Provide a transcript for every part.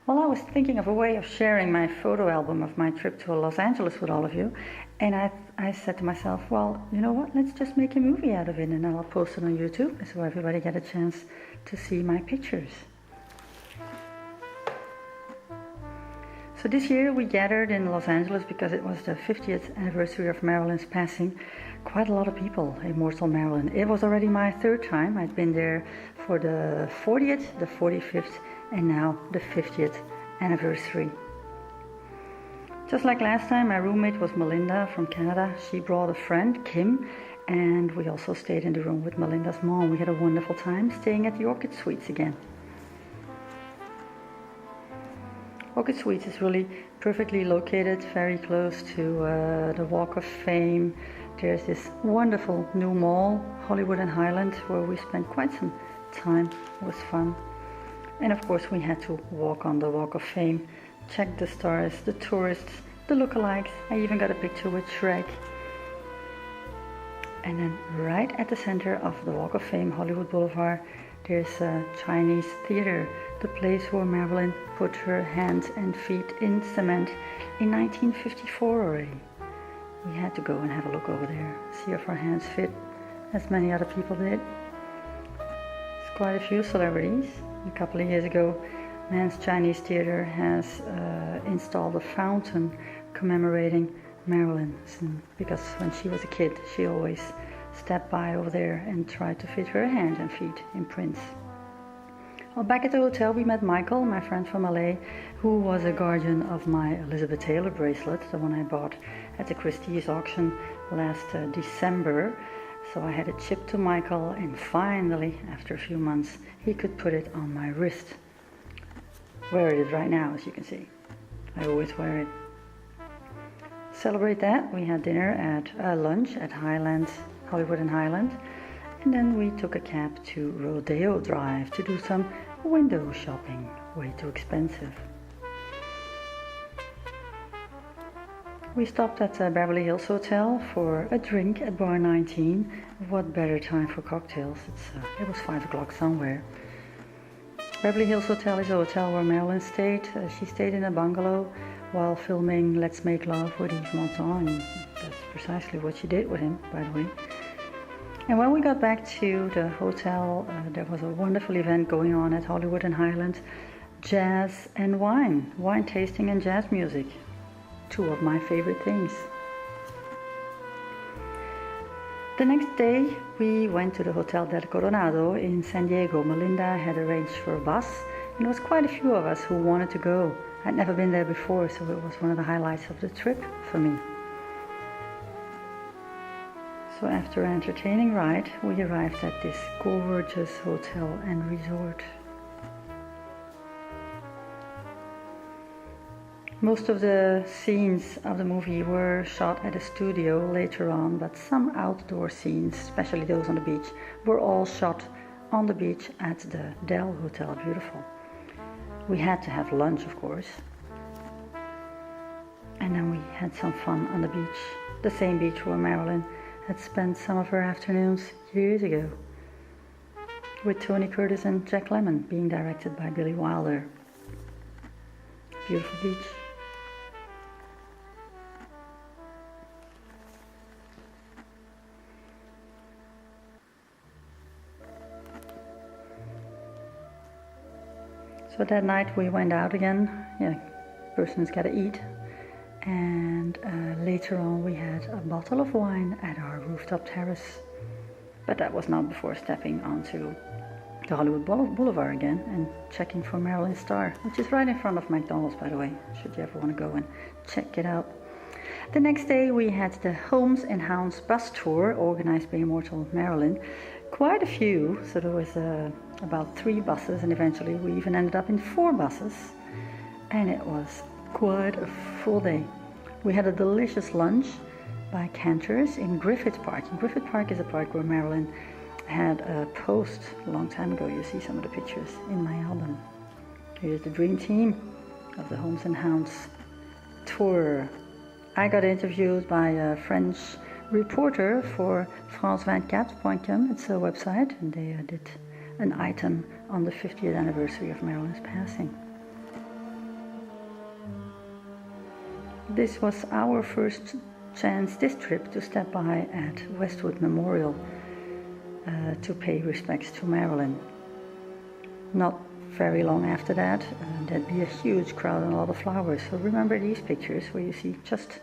Well, I was thinking of a way of sharing my photo album of my trip to Los Angeles with all of you, and I said to myself, well, you know what, let's just make a movie out of it, and I'll post it on YouTube so everybody get a chance to see my pictures. So this year we gathered in Los Angeles because it was the 50th anniversary of Marilyn's passing. Quite a lot of people, immortal Marilyn. It was already my third time. I'd been there for the 40th, the 45th, and now the 50th anniversary. Just like last time, my roommate was Melinda from Canada. She brought a friend, Kim, and we also stayed in the room with Melinda's mom. We had a wonderful time staying at the Orchid Suites again. Orchid Suites is really perfectly located, very close to the Walk of Fame. There's this wonderful new mall, Hollywood and Highland, where we spent quite some time. It was fun. And of course we had to walk on the Walk of Fame, check the stars, the tourists, the lookalikes. I even got a picture with Shrek. And then right at the center of the Walk of Fame, Hollywood Boulevard, there's a Chinese theater, the place where Marilyn put her hands and feet in cement in 1954 already. We had to go and have a look over there, see if our hands fit, as many other people did. There's quite a few celebrities. A couple of years ago, Man's Chinese Theater has installed a fountain commemorating Marilyn, because when she was a kid, she always stepped by over there and tried to fit her hands and feet in prints. Well, back at the hotel we met Michael, my friend from LA, who was a guardian of my Elizabeth Taylor bracelet, the one I bought at the Christie's auction last December. So I had it shipped to Michael, and finally, after a few months, he could put it on my wrist. Where it is right now, as you can see. I always wear it. Celebrate that, we had dinner at lunch at Hollywood and Highland, and then we took a cab to Rodeo Drive to do some window shopping. Way too expensive. We stopped at Beverly Hills Hotel for a drink at Bar 19. What better time for cocktails? It was 5 o'clock somewhere. Beverly Hills Hotel is a hotel where Marilyn stayed. She stayed in a bungalow while filming Let's Make Love with Yves Montand, and that's precisely what she did with him, by the way. And when we got back to the hotel, there was a wonderful event going on at Hollywood and Highland, jazz and wine tasting and jazz music. Two of my favorite things. The next day we went to the Hotel del Coronado in San Diego. Melinda had arranged for a bus, and there was quite a few of us who wanted to go. I'd never been there before, so it was one of the highlights of the trip for me. So after an entertaining ride, we arrived at this gorgeous hotel and resort. Most of the scenes of the movie were shot at a studio later on, but some outdoor scenes, especially those on the beach, were all shot on the beach at the Del Hotel. Beautiful. We had to have lunch, of course. And then we had some fun on the beach, the same beach where Marilyn had spent some of her afternoons years ago, with Tony Curtis and Jack Lemmon, being directed by Billy Wilder. Beautiful beach. So that night we went out again. Yeah, person's gotta eat. And later on we had a bottle of wine at our rooftop terrace. But that was not before stepping onto the Hollywood Boulevard again and checking for Marilyn Star, which is right in front of McDonald's, by the way, should you ever want to go and check it out. The next day we had the Homes and Hounds bus tour organized by Immortal Marilyn. Quite a few, so there was about 3 buses, and eventually we even ended up in 4 buses, and it was quite a full day. We had a delicious lunch by Cantor's in Griffith Park. And Griffith Park is a park where Marilyn had a post a long time ago. You see some of the pictures in my album. Here's the dream team of the Homes and Hounds tour. I got interviewed by a French reporter for France24.com. It's a website, and they did an item on the 50th anniversary of Marilyn's passing. this was our first chance this trip to step by at Westwood Memorial to pay respects to Marilyn. Not very long after that, there'd be a huge crowd and a lot of flowers. So remember these pictures where you see just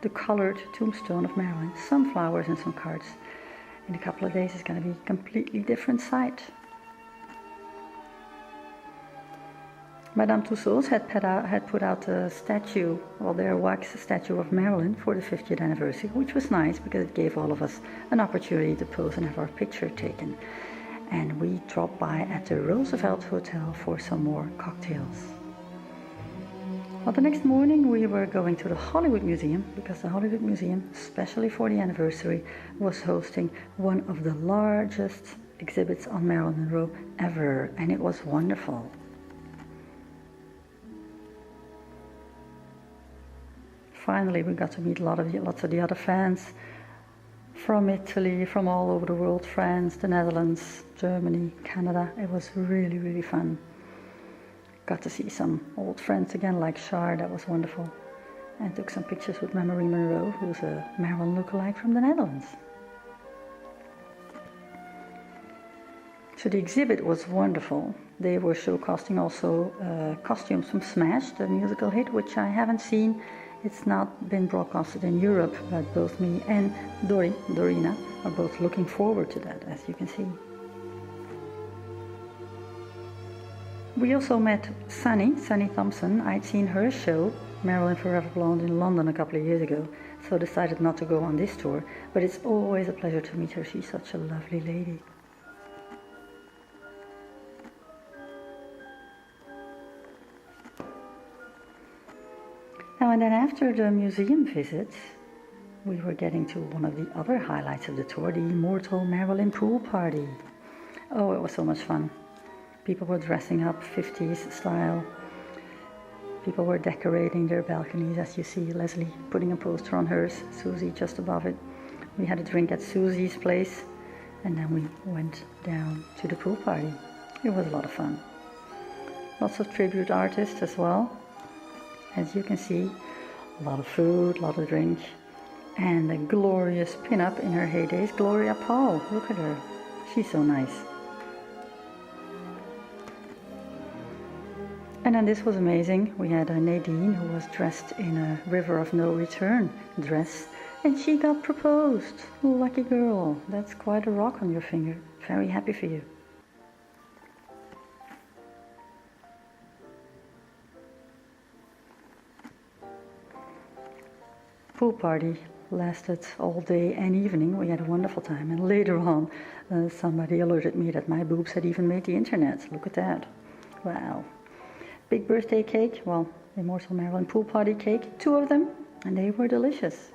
the colored tombstone of Marilyn, some flowers and some cards. In a couple of days it's going to be a completely different sight. Madame Tussauds had put out a statue, well, their wax statue of Marilyn for the 50th anniversary, which was nice because it gave all of us an opportunity to pose and have our picture taken. And we dropped by at the Roosevelt Hotel for some more cocktails. Well, the next morning we were going to the Hollywood Museum because the Hollywood Museum, especially for the anniversary, was hosting one of the largest exhibits on Marilyn Monroe ever, and it was wonderful. Finally, we got to meet lots of the other fans from Italy, from all over the world, France, the Netherlands, Germany, Canada. It was really, really fun. Got to see some old friends again, like Char, that was wonderful. And took some pictures with Marilyn Monroe, who's a Marilyn lookalike from the Netherlands. So the exhibit was wonderful. They were showcasing also costumes from Smash, the musical hit, which I haven't seen. It's not been broadcasted in Europe, but both me and Dorina, are both looking forward to that, as you can see. We also met Sunny Thompson. I'd seen her show, Marilyn Forever Blonde, in London a couple of years ago, so decided not to go on this tour, but it's always a pleasure to meet her. She's such a lovely lady. Now, and then after the museum visit, we were getting to one of the other highlights of the tour, the Immortal Marilyn Pool Party. Oh, it was so much fun. People were dressing up 50s style. People were decorating their balconies, as you see Leslie putting a poster on hers, Susie just above it. We had a drink at Susie's place, and then we went down to the pool party. It was a lot of fun. Lots of tribute artists as well. As you can see, a lot of food, a lot of drink, and a glorious pin-up in her heydays, Gloria Paul. Look at her. She's so nice. And then this was amazing. We had a Nadine who was dressed in a River of No Return dress, and she got proposed. Lucky girl. That's quite a rock on your finger. Very happy for you. Pool party lasted all day and evening. We had a wonderful time, and later on somebody alerted me that my boobs had even made the internet. Look at that. Wow. Big birthday cake, well, Immortal Marilyn Pool Party cake, 2 of them, and they were delicious.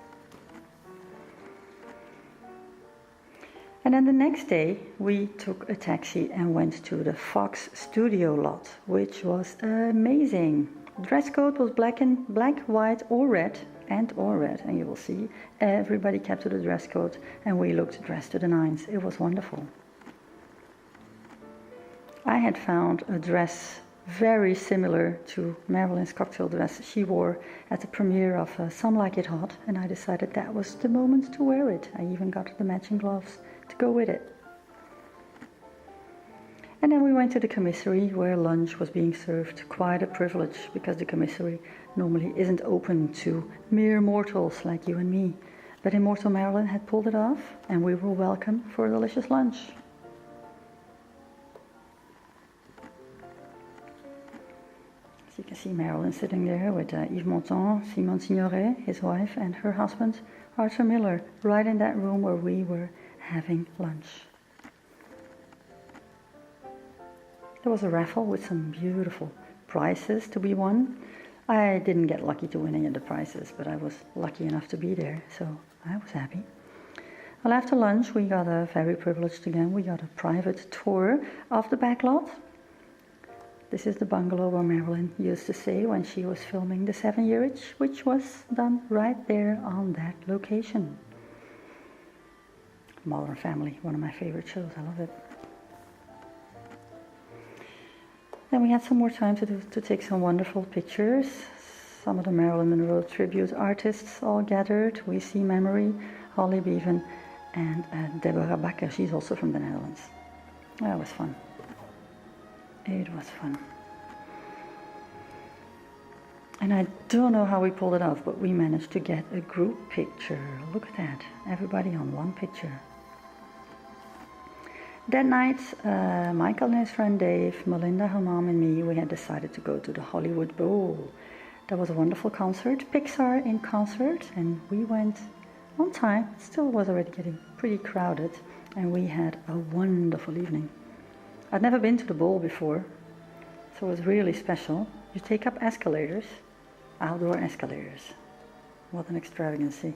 And then the next day we took a taxi and went to the Fox studio lot, which was amazing. Dress code was black, white or red, and you will see everybody kept to the dress code, and we looked dressed to the nines. It was wonderful. I had found a dress very similar to Marilyn's cocktail dress she wore at the premiere of Some Like It Hot, and I decided that was the moment to wear it. I even got the matching gloves to go with it. And then we went to the commissary where lunch was being served. Quite a privilege, because the commissary normally isn't open to mere mortals like you and me. But Immortal Marilyn had pulled it off, and we were welcome for a delicious lunch. As you can see Marilyn sitting there with Yves Montand, Simone Signoret, his wife, and her husband, Arthur Miller, right in that room where we were having lunch. There was a raffle with some beautiful prizes to be won. I didn't get lucky to win any of the prizes, but I was lucky enough to be there, so I was happy. Well, after lunch we got very privileged again. We got a private tour of the back lot. This is the bungalow where Marilyn used to stay when she was filming The 7-Year Itch, which was done right there on that location. Modern Family, one of my favorite shows. I love it. Then we had some more time to take some wonderful pictures. some of the Marilyn Monroe tribute artists all gathered. We see Memory, Holly Bevan, and Deborah Bakker. She's also from the Netherlands. That was fun. It was fun. And I don't know how we pulled it off, but we managed to get a group picture. Look at that. Everybody on one picture. That night, Michael and his friend Dave, Melinda, her mom, and me, we had decided to go to the Hollywood Bowl. That was a wonderful concert, Pixar in concert, and we went on time. It still was already getting pretty crowded, and we had a wonderful evening. I'd never been to the bowl before, so it was really special. You take up escalators, outdoor escalators. What an extravagancy.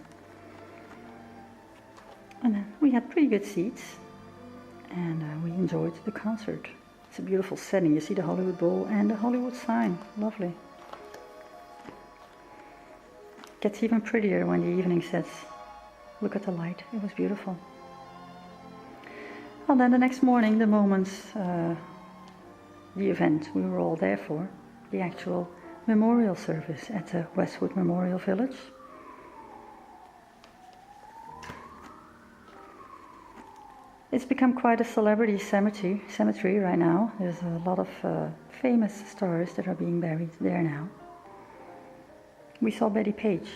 And we had pretty good seats. And we enjoyed the concert. It's a beautiful setting. You see the Hollywood Bowl and the Hollywood sign. Lovely. Gets even prettier when the evening sets. Look at the light. It was beautiful. Well, then the next morning, the moments, the event we were all there for, the actual memorial service at the Westwood Memorial Village. It's become quite a celebrity cemetery right now. There's a lot of famous stars that are being buried there now. We saw Betty Page,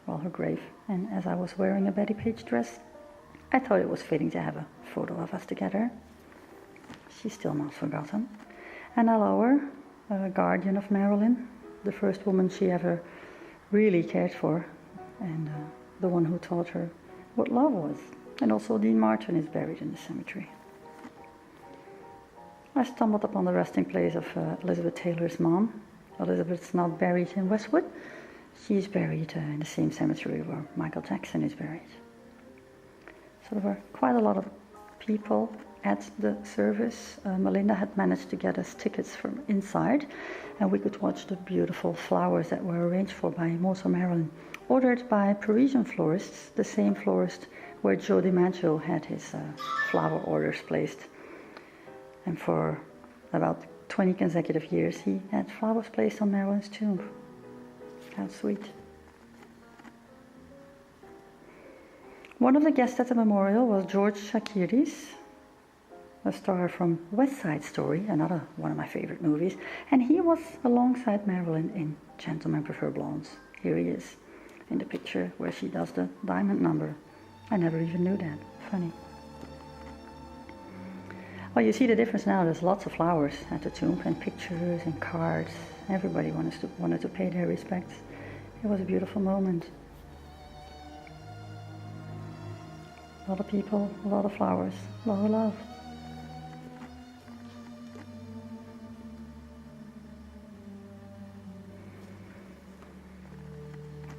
well, her grave, and as I was wearing a Betty Page dress, I thought it was fitting to have a photo of us together. She's still not forgotten. Anna Lauer, a guardian of Marilyn, the first woman she ever really cared for, and the one who taught her what love was. And also Dean Martin is buried in the cemetery. I stumbled upon the resting place of Elizabeth Taylor's mom. Elizabeth's not buried in Westwood. She's buried in the same cemetery where Michael Jackson is buried. So there were quite a lot of people at the service. Melinda had managed to get us tickets from inside, and we could watch the beautiful flowers that were arranged by Mosa Marilyn, ordered by Parisian florists, the same florist where Joe DiMaggio had his flower orders placed. And for about 20 consecutive years, he had flowers placed on Marilyn's tomb. How sweet. One of the guests at the memorial was George Chakiris, a star from West Side Story, another one of my favorite movies, and he was alongside Marilyn in Gentlemen Prefer Blondes. Here he is in the picture where she does the diamond number. I never even knew that. Funny. Well, you see the difference now. There's lots of flowers at the tomb and pictures and cards. Everybody wanted to pay their respects. It was a beautiful moment. A lot of people, a lot of flowers, a lot of love.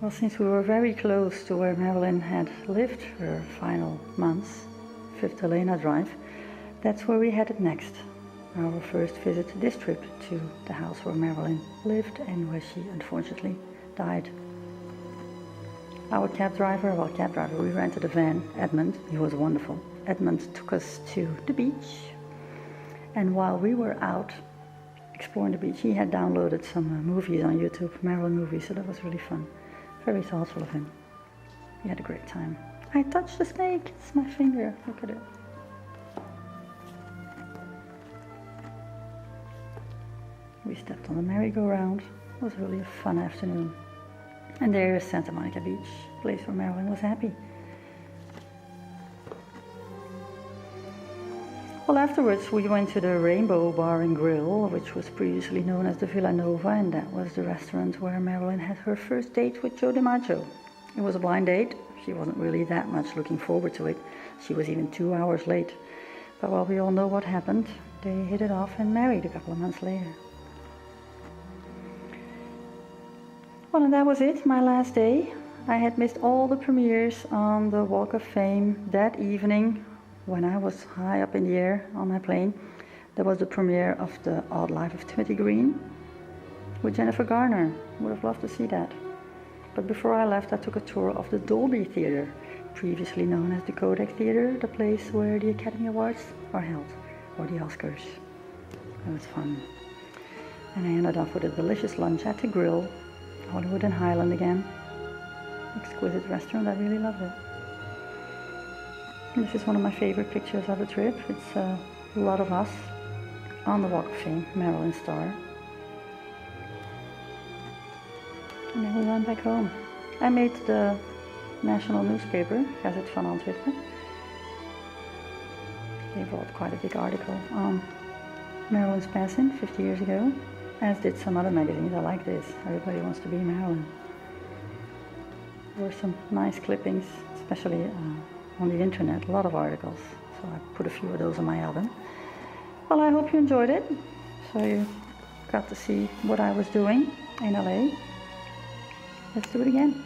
Well, since we were very close to where Marilyn had lived her final months, 5th Helena Drive, that's where we headed next. Our first visit this trip to the house where Marilyn lived and where she unfortunately died. Our cab driver, we rented a van, Edmund. He was wonderful. Edmund took us to the beach, and while we were out exploring the beach, he had downloaded some movies on YouTube, Marilyn movies, so that was really fun. Very thoughtful of him. We had a great time. I touched the snake. It's my finger. Look at it. We stepped on the merry-go-round. It was really a fun afternoon. And there is Santa Monica Beach, a place where Marilyn was happy. Well, afterwards we went to the Rainbow Bar and Grill, which was previously known as the Villa Nova, and that was the restaurant where Marilyn had her first date with Joe DiMaggio. It was a blind date. She wasn't really that much looking forward to it. She was even 2 hours late. But well, we all know what happened. They hit it off and married a couple of months later. Well, and that was it, my last day. I had missed all the premieres on the Walk of Fame that evening. When I was high up in the air on my plane, there was the premiere of The Odd Life of Timothy Green with Jennifer Garner. Would have loved to see that. But before I left, I took a tour of the Dolby Theatre, previously known as the Kodak Theatre, the place where the Academy Awards are held, or the Oscars. It was fun. And I ended up with a delicious lunch at the grill Hollywood and Highland again. Exquisite restaurant, I really loved it. This is one of my favorite pictures of the trip. It's a lot of us on the Walk of Fame, Marilyn star. And then we went back home. I made the national newspaper, Gazette van Antwerpen. They wrote quite a big article on Marilyn's passing 50 years ago, as did some other magazines. I like this. Everybody wants to be Marilyn. There were some nice clippings, especially on the internet, a lot of articles. So I put a few of those on my album. Well, I hope you enjoyed it. So you got to see what I was doing in LA. Let's do it again.